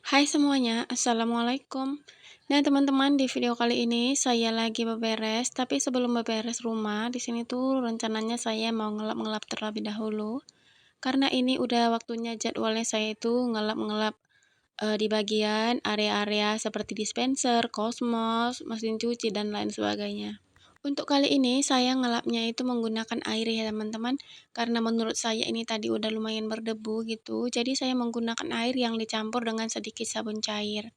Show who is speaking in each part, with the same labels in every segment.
Speaker 1: Hai semuanya, Assalamualaikum. Nah teman-teman, di video kali ini saya lagi beberes, tapi sebelum beberes rumah, di sini tuh rencananya saya mau ngelap-ngelap terlebih dahulu. Karena ini udah waktunya jadwalnya saya itu ngelap-ngelap di bagian area-area seperti dispenser, kosmos, mesin cuci, dan lain sebagainya. Untuk kali ini saya ngelapnya itu menggunakan air ya teman-teman, karena menurut saya ini tadi udah lumayan berdebu gitu, jadi saya menggunakan air yang dicampur dengan sedikit sabun cair.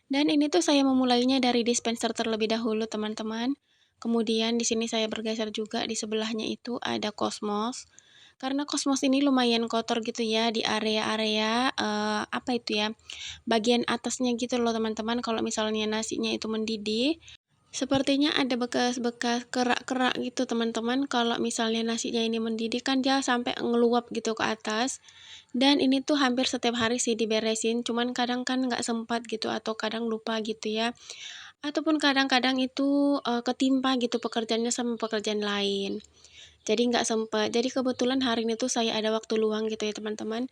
Speaker 1: Dan ini tuh saya memulainya dari dispenser terlebih dahulu teman-teman. Kemudian di sini saya bergeser juga di sebelahnya itu ada kosmos. Karena kosmos ini lumayan kotor gitu ya di area-area apa itu ya? Bagian atasnya gitu loh teman-teman. Kalau misalnya nasinya itu mendidih, sepertinya ada bekas-bekas kerak-kerak gitu teman-teman. Kalau misalnya nasinya ini mendidih kan dia sampai ngeluap gitu ke atas. Dan ini tuh hampir setiap hari sih diberesin, cuman kadang kan nggak sempat gitu atau kadang lupa gitu ya. Ataupun kadang-kadang itu ketimpa gitu pekerjaannya sama pekerjaan lain. Jadi nggak sempat. Jadi kebetulan hari ini tuh saya ada waktu luang gitu ya teman-teman.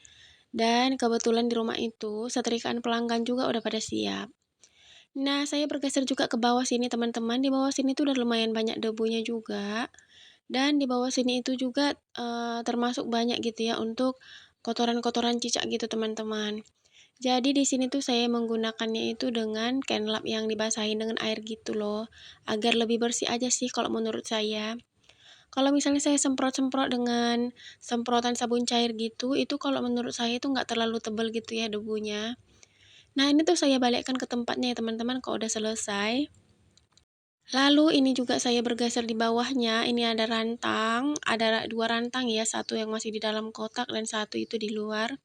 Speaker 1: Dan kebetulan di rumah itu setrikaan pelanggan juga udah pada siap. Nah, saya bergeser juga ke bawah sini teman-teman. Di bawah sini tuh udah lumayan banyak debunya juga. Dan di bawah sini itu juga termasuk banyak gitu ya untuk kotoran-kotoran cicak gitu teman-teman. Jadi di sini tuh saya menggunakannya itu dengan Kenlap yang dibasahin dengan air gitu loh, agar lebih bersih aja sih kalau menurut saya. Kalau misalnya saya semprot-semprot dengan semprotan sabun cair gitu, itu kalau menurut saya itu nggak terlalu tebal gitu ya debunya. Nah ini tuh saya balikkan ke tempatnya ya teman-teman kalau udah selesai. Lalu ini juga saya bergeser di bawahnya, ini ada rantang, ada dua rantang ya, satu yang masih di dalam kotak dan satu itu di luar.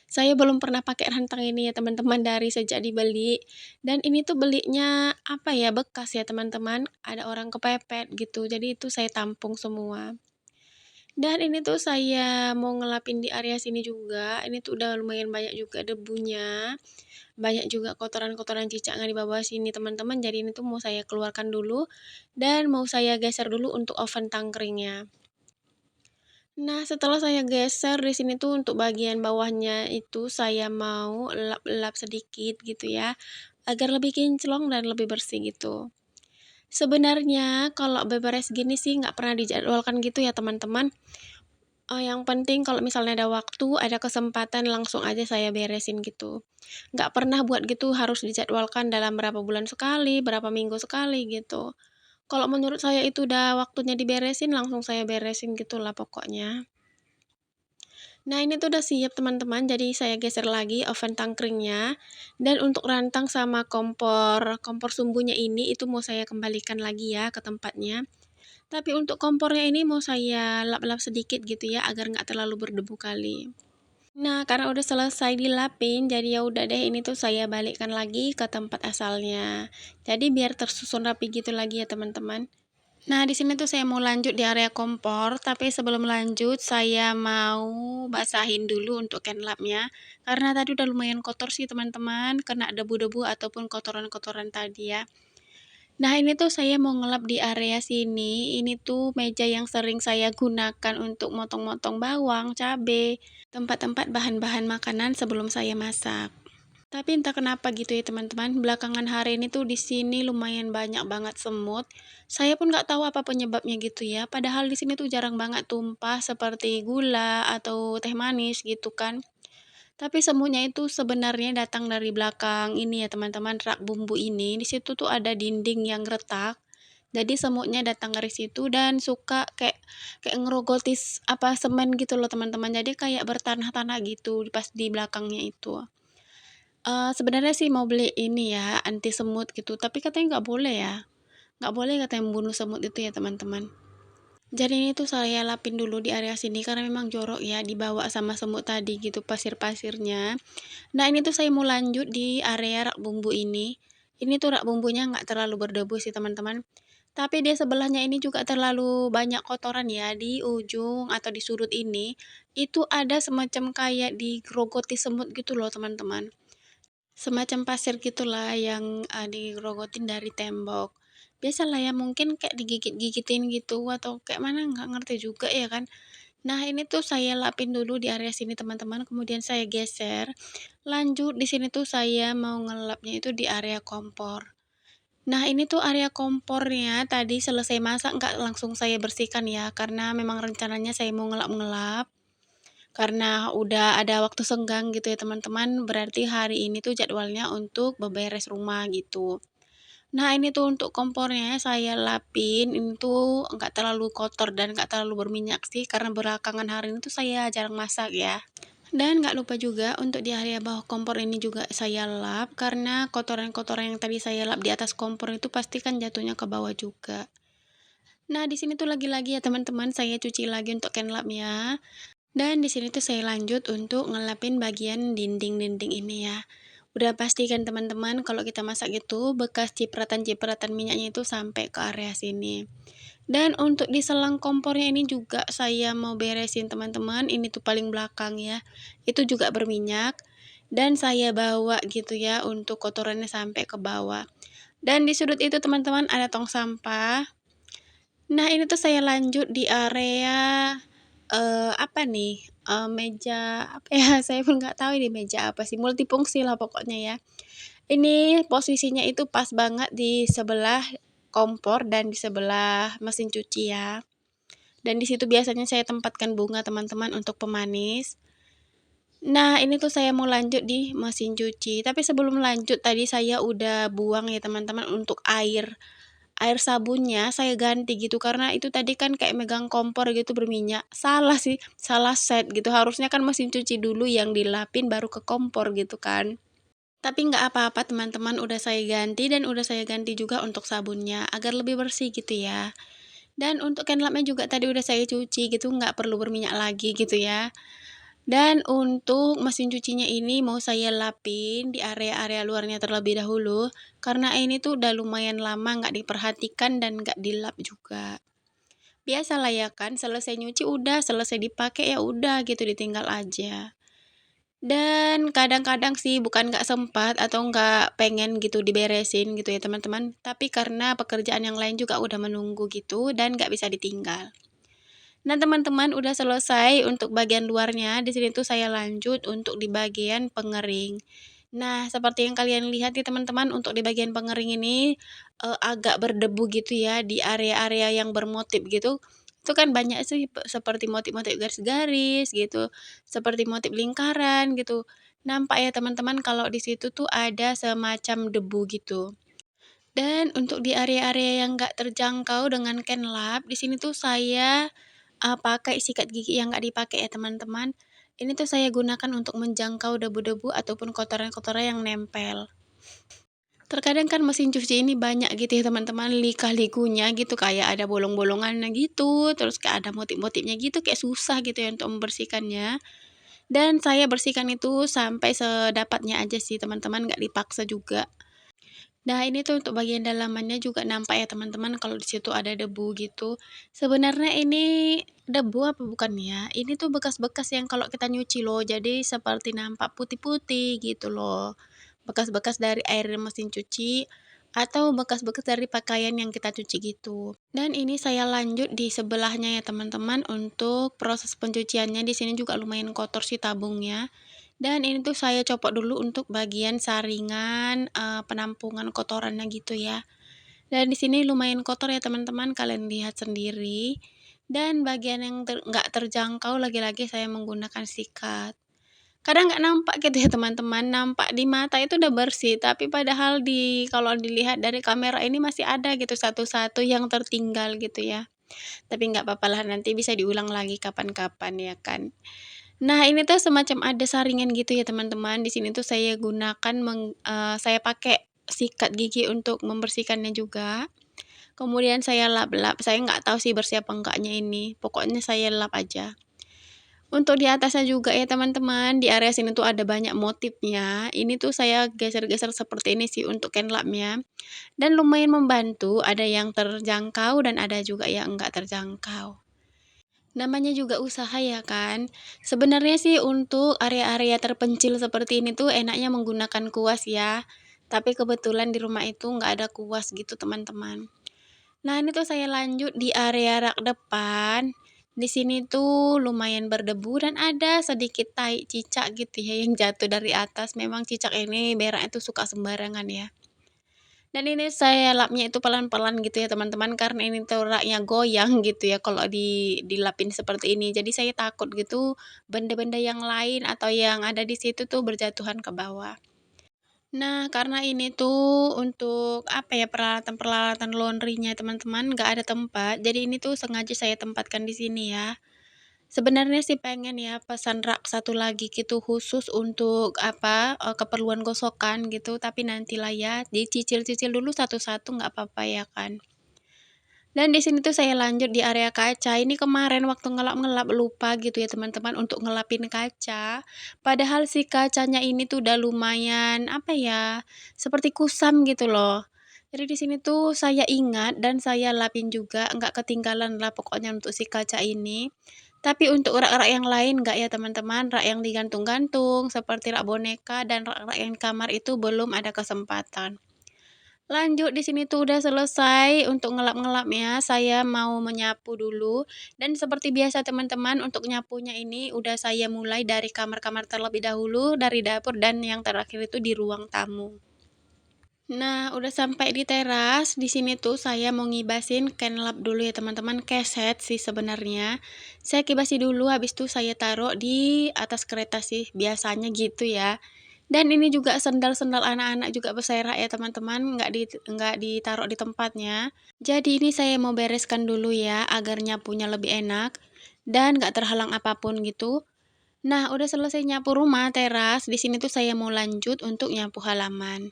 Speaker 1: Saya belum pernah pakai rantang ini ya teman-teman dari sejak dibeli. Dan ini tuh belinya apa ya, bekas ya teman-teman, ada orang kepepet gitu, jadi itu saya tampung semua. Dan ini tuh saya mau ngelapin di area sini juga, ini tuh udah lumayan banyak juga debunya, banyak juga kotoran-kotoran cicak yang di bawah sini teman-teman, jadi ini tuh mau saya keluarkan dulu, dan mau saya geser dulu untuk oven tangkringnya. Nah, setelah saya geser di sini tuh untuk bagian bawahnya itu saya mau elap-elap sedikit gitu ya, agar lebih kinclong dan lebih bersih gitu. Sebenarnya kalau beberes gini sih nggak pernah dijadwalkan gitu ya teman-teman. Yang penting kalau misalnya ada waktu, ada kesempatan langsung aja saya beresin gitu. Nggak pernah buat gitu harus dijadwalkan dalam berapa bulan sekali, berapa minggu sekali gitu. Kalau menurut saya itu udah waktunya diberesin, langsung saya beresin gitulah pokoknya. Nah, ini tuh udah siap teman-teman, jadi saya geser lagi oven tangkringnya. Dan untuk rantang sama kompor sumbunya ini, itu mau saya kembalikan lagi ya ke tempatnya. Tapi untuk kompornya ini mau saya lap-lap sedikit gitu ya, agar nggak terlalu berdebu kali. Nah, karena udah selesai dilapin, jadi ya udah deh ini tuh saya balikkan lagi ke tempat asalnya. Jadi biar tersusun rapi gitu lagi ya teman-teman. Nah, di sini tuh saya mau lanjut di area kompor, tapi sebelum lanjut saya mau basahin dulu untuk Kenlapnya. Karena tadi udah lumayan kotor sih teman-teman, kena debu-debu ataupun kotoran-kotoran tadi ya. Nah, ini tuh saya mau ngelap di area sini. Ini tuh meja yang sering saya gunakan untuk motong-motong bawang, cabai, tempat-tempat bahan-bahan makanan sebelum saya masak. Tapi entah kenapa gitu ya teman-teman, belakangan hari ini tuh di sini lumayan banyak banget semut. Saya pun nggak tahu apa penyebabnya gitu ya. Padahal di sini tuh jarang banget tumpah seperti gula atau teh manis gitu kan. Tapi semutnya itu sebenarnya datang dari belakang ini ya teman-teman, rak bumbu ini. Di situ tuh ada dinding yang retak. Jadi semutnya datang dari situ dan suka kayak kayak ngerogoti apa semen gitu loh teman-teman. Jadi kayak bertanah-tanah gitu pas di belakangnya itu. Sebenarnya sih mau beli ini ya, anti semut gitu, tapi katanya nggak boleh ya, nggak boleh katanya membunuh semut itu ya teman-teman. Jadi ini tuh saya lapin dulu di area sini karena memang jorok ya dibawa sama semut tadi gitu pasir-pasirnya. Nah ini tuh saya mau lanjut di area rak bumbu ini. Ini tuh rak bumbunya nggak terlalu berdebu sih teman-teman. Tapi di sebelahnya ini juga terlalu banyak kotoran ya di ujung atau di sudut ini. Itu ada semacam kayak digerogoti semut gitu loh teman-teman. Semacam pasir gitulah yang, digerogotin dari tembok. Biasalah ya mungkin kayak digigit-gigitin gitu atau kayak mana nggak ngerti juga ya kan. Nah, ini tuh saya lapin dulu di area sini teman-teman, kemudian saya geser, lanjut di sini tuh saya mau ngelapnya itu di area kompor. Nah, ini tuh area kompornya tadi selesai masak nggak langsung saya bersihkan ya, karena memang rencananya saya mau ngelap-ngelap, karena udah ada waktu senggang gitu ya teman-teman, berarti hari ini tuh jadwalnya untuk beberes rumah gitu. Nah, ini tuh untuk kompornya saya lapin, ini tuh nggak terlalu kotor dan nggak terlalu berminyak sih, karena belakangan hari ini tuh saya jarang masak ya. Dan nggak lupa juga untuk di area bawah kompor ini juga saya lap, karena kotoran-kotoran yang tadi saya lap di atas kompor itu pasti kan jatuhnya ke bawah juga. Nah, di sini tuh lagi-lagi ya teman-teman, saya cuci lagi untuk can lapnya. Dan di sini tuh saya lanjut untuk ngelapin bagian dinding-dinding ini ya. Udah pastikan teman-teman kalau kita masak itu bekas cipratan-cipratan minyaknya itu sampai ke area sini. Dan untuk di selang kompornya ini juga saya mau beresin teman-teman, ini tuh paling belakang ya. Itu juga berminyak dan saya bawa gitu ya untuk kotorannya sampai ke bawah. Dan di sudut itu teman-teman ada tong sampah. Nah, ini tuh saya lanjut di area apa nih, meja apa ya, saya pun nggak tahu ini meja apa sih, multifungsi lah pokoknya ya. Ini posisinya itu pas banget di sebelah kompor dan di sebelah mesin cuci ya. Dan di situ biasanya saya tempatkan bunga teman-teman untuk pemanis. Nah, ini tuh saya mau lanjut di mesin cuci, tapi sebelum lanjut tadi saya udah buang ya teman-teman untuk air. Air sabunnya saya ganti gitu, karena itu tadi kan kayak megang kompor gitu berminyak. Salah sih, salah set gitu, harusnya kan mesin cuci dulu yang dilapin baru ke kompor gitu kan. Tapi nggak apa-apa teman-teman, udah saya ganti dan udah saya ganti juga untuk sabunnya, agar lebih bersih gitu ya. Dan untuk can lapnya juga tadi udah saya cuci gitu, nggak perlu berminyak lagi gitu ya. Dan untuk mesin cucinya ini mau saya lapin di area-area luarnya terlebih dahulu, karena ini tuh udah lumayan lama nggak diperhatikan dan nggak dilap juga. Biasalah ya kan, selesai nyuci udah, selesai dipakai ya udah gitu ditinggal aja. Dan kadang-kadang sih bukan nggak sempat atau nggak pengen gitu diberesin gitu ya teman-teman, tapi karena pekerjaan yang lain juga udah menunggu gitu dan nggak bisa ditinggal. Nah, teman-teman udah selesai untuk bagian luarnya, di sini tuh saya lanjut untuk di bagian pengering. Nah, seperti yang kalian lihat nih teman-teman, untuk di bagian pengering ini, agak berdebu gitu ya di area-area yang bermotif gitu. Itu kan banyak sih seperti motif-motif garis-garis gitu, seperti motif lingkaran gitu. Nampak ya teman-teman kalau di situ tuh ada semacam debu gitu. Dan untuk di area-area yang nggak terjangkau dengan Kenlab, di sini tuh saya, pakai sikat gigi yang nggak dipakai ya teman-teman. Ini tuh saya gunakan untuk menjangkau debu-debu ataupun kotoran-kotoran yang nempel. Terkadang kan mesin cuci ini banyak gitu ya teman-teman, lika-likunya gitu, kayak ada bolong-bolongannya gitu, terus kayak ada motif-motifnya gitu, kayak susah gitu ya untuk membersihkannya. Dan saya bersihkan itu sampai sedapatnya aja sih teman-teman, nggak dipaksa juga. Nah, ini tuh untuk bagian dalamannya juga nampak ya teman-teman kalau di situ ada debu gitu. Sebenarnya ini debu apa bukan ya? Ini tuh bekas-bekas yang kalau kita nyuci loh, jadi seperti nampak putih-putih gitu loh. Bekas-bekas dari air mesin cuci atau bekas-bekas dari pakaian yang kita cuci gitu. Dan ini saya lanjut di sebelahnya ya teman-teman untuk proses pencuciannya. Di sini juga lumayan kotor sih tabungnya. Dan ini tuh saya copot dulu untuk bagian saringan, penampungan kotorannya gitu ya. Dan di sini lumayan kotor ya teman-teman, kalian lihat sendiri. Dan bagian yang nggak terjangkau lagi-lagi saya menggunakan sikat. Kadang nggak nampak gitu ya teman-teman, nampak di mata itu udah bersih, tapi padahal kalau dilihat dari kamera ini masih ada gitu satu-satu yang tertinggal gitu ya. Tapi nggak apa lah, nanti bisa diulang lagi kapan-kapan ya kan. Nah, ini tuh semacam ada saringan gitu ya teman-teman, di sini tuh saya gunakan saya pakai sikat gigi untuk membersihkannya juga, kemudian saya lap-lap, saya nggak tahu sih bersih apa enggaknya ini, pokoknya saya lap aja. Untuk di atasnya juga ya teman-teman, di area sini tuh ada banyak motifnya, ini tuh saya geser-geser seperti ini sih untuk can lapnya, dan lumayan membantu, ada yang terjangkau dan ada juga yang enggak terjangkau. Namanya juga usaha ya kan. Sebenarnya sih untuk area-area terpencil seperti ini tuh enaknya menggunakan kuas ya. Tapi kebetulan di rumah itu nggak ada kuas gitu teman-teman. Nah, ini tuh saya lanjut di area rak depan. Di sini tuh lumayan berdebu dan ada sedikit tai cicak gitu ya yang jatuh dari atas. Memang cicak ini beraknya itu suka sembarangan ya. Dan ini saya lapnya itu pelan-pelan gitu ya teman-teman, karena ini tuh raknya goyang gitu ya kalau dilapin seperti ini. Jadi saya takut gitu benda-benda yang lain atau yang ada di situ tuh berjatuhan ke bawah. Nah, karena ini tuh untuk apa ya, peralatan-peralatan laundry-nya teman-teman nggak ada tempat, jadi ini tuh sengaja saya tempatkan di sini ya. Sebenarnya sih pengen ya pesan rak satu lagi gitu khusus untuk apa, keperluan gosokan gitu, tapi nantilah ya, dicicil-cicil dulu satu-satu nggak apa-apa ya kan. Dan di sini tuh saya lanjut di area kaca, ini kemarin waktu ngelap-ngelap lupa gitu ya teman-teman untuk ngelapin kaca, padahal si kacanya ini tuh udah lumayan, apa ya, seperti kusam gitu loh. Jadi di sini tuh saya ingat dan saya lapin juga, nggak ketinggalan lah pokoknya untuk si kaca ini. Tapi untuk rak-rak yang lain nggak ya teman-teman, rak yang digantung-gantung, seperti rak boneka dan rak-rak yang di kamar itu belum ada kesempatan. Lanjut di sini tuh udah selesai untuk ngelap-ngelapnya, saya mau menyapu dulu. Dan seperti biasa teman-teman untuk nyapunya ini udah saya mulai dari kamar-kamar terlebih dahulu, dari dapur dan yang terakhir itu di ruang tamu. Nah, udah sampai di teras, di sini tuh saya mau ngibasin kenlap dulu ya teman-teman, keset sih sebenarnya. Saya kibasi dulu, habis itu saya taruh di atas kereta sih, biasanya gitu ya. Dan ini juga sendal-sendal anak-anak juga berserakan ya teman-teman, nggak ditaruh di tempatnya. Jadi ini saya mau bereskan dulu ya, agar nyapunya lebih enak dan nggak terhalang apapun gitu. Nah, udah selesai nyapu rumah teras, di sini tuh saya mau lanjut untuk nyapu halaman.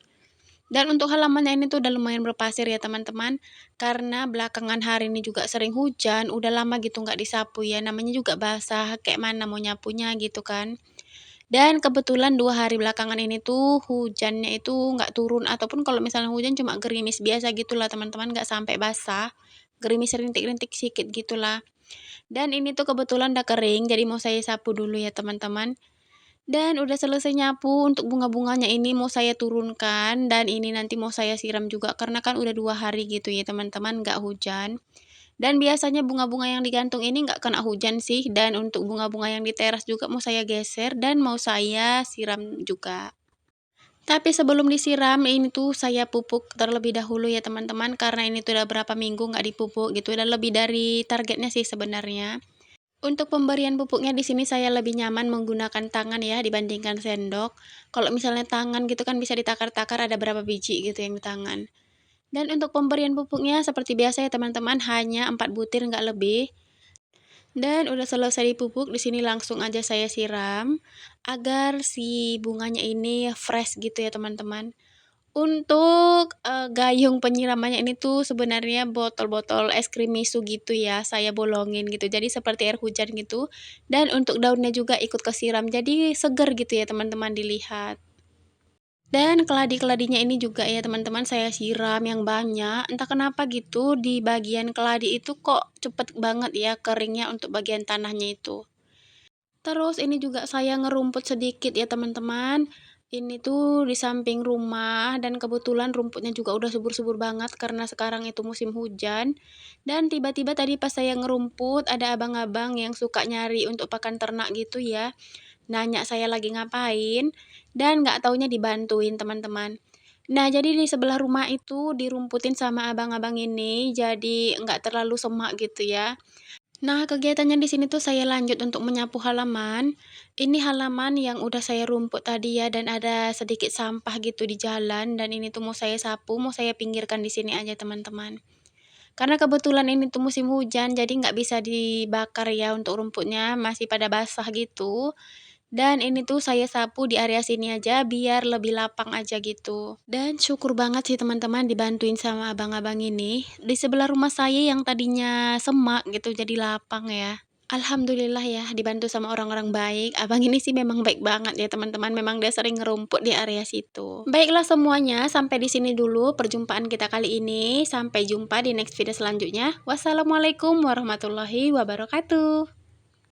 Speaker 1: Dan untuk halamannya ini tuh udah lumayan berpasir ya teman-teman, karena belakangan hari ini juga sering hujan, udah lama gitu nggak disapu ya, namanya juga basah, kayak mana mau nyapunya gitu kan. Dan kebetulan 2 hari belakangan ini tuh hujannya itu nggak turun ataupun kalau misalnya hujan cuma gerimis biasa gitulah teman-teman, nggak sampai basah, gerimis rintik-rintik sikit gitulah. Dan ini tuh kebetulan udah kering, jadi mau saya sapu dulu ya teman-teman. Dan udah selesai nyapu, untuk bunga-bunganya ini mau saya turunkan dan ini nanti mau saya siram juga karena kan udah 2 hari gitu ya teman-teman nggak hujan. Dan biasanya bunga-bunga yang digantung ini nggak kena hujan sih dan untuk bunga-bunga yang di teras juga mau saya geser dan mau saya siram juga. Tapi sebelum disiram ini tuh saya pupuk terlebih dahulu ya teman-teman karena ini tuh udah berapa minggu nggak dipupuk gitu, udah lebih dari targetnya sih sebenarnya. Untuk pemberian pupuknya di sini saya lebih nyaman menggunakan tangan ya dibandingkan sendok. Kalau misalnya tangan gitu kan bisa ditakar-takar ada berapa biji gitu yang di tangan. Dan untuk pemberian pupuknya seperti biasa ya teman-teman hanya 4 butir nggak lebih. Dan udah selesai dipupuk di sini langsung aja saya siram agar si bunganya ini fresh gitu ya teman-teman. Untuk, gayung penyiramannya ini tuh sebenarnya botol-botol es krim misu gitu ya, saya bolongin gitu, jadi seperti air hujan gitu, dan untuk daunnya juga ikut kesiram, jadi seger gitu ya teman-teman dilihat. Dan keladi-keladinya ini juga ya teman-teman saya siram yang banyak, entah kenapa gitu di bagian keladi itu kok cepet banget ya keringnya untuk bagian tanahnya itu. Terus ini juga saya ngerumput sedikit ya teman-teman. Ini tuh di samping rumah dan kebetulan rumputnya juga udah subur-subur banget karena sekarang itu musim hujan. Dan tiba-tiba tadi pas saya ngerumput ada abang-abang yang suka nyari untuk pakan ternak gitu ya. Nanya saya lagi ngapain dan nggak taunya dibantuin teman-teman. Nah jadi di sebelah rumah itu dirumputin sama abang-abang ini jadi nggak terlalu semak gitu ya. Nah, kegiatannya di sini tuh saya lanjut untuk menyapu halaman. Ini halaman yang udah saya rumput tadi ya dan ada sedikit sampah gitu di jalan dan ini tuh mau saya sapu, mau saya pinggirkan di sini aja teman-teman. Karena kebetulan ini tuh musim hujan jadi nggak bisa dibakar ya untuk rumputnya, masih pada basah gitu. Dan ini tuh saya sapu di area sini aja biar lebih lapang aja gitu. Dan syukur banget sih teman-teman dibantuin sama abang-abang ini. Di sebelah rumah saya yang tadinya semak gitu jadi lapang ya. Alhamdulillah ya dibantu sama orang-orang baik. Abang ini sih memang baik banget ya teman-teman. Memang dia sering ngerumput di area situ. Baiklah semuanya, sampai di sini dulu perjumpaan kita kali ini. Sampai jumpa di next video selanjutnya. Wassalamualaikum warahmatullahi wabarakatuh.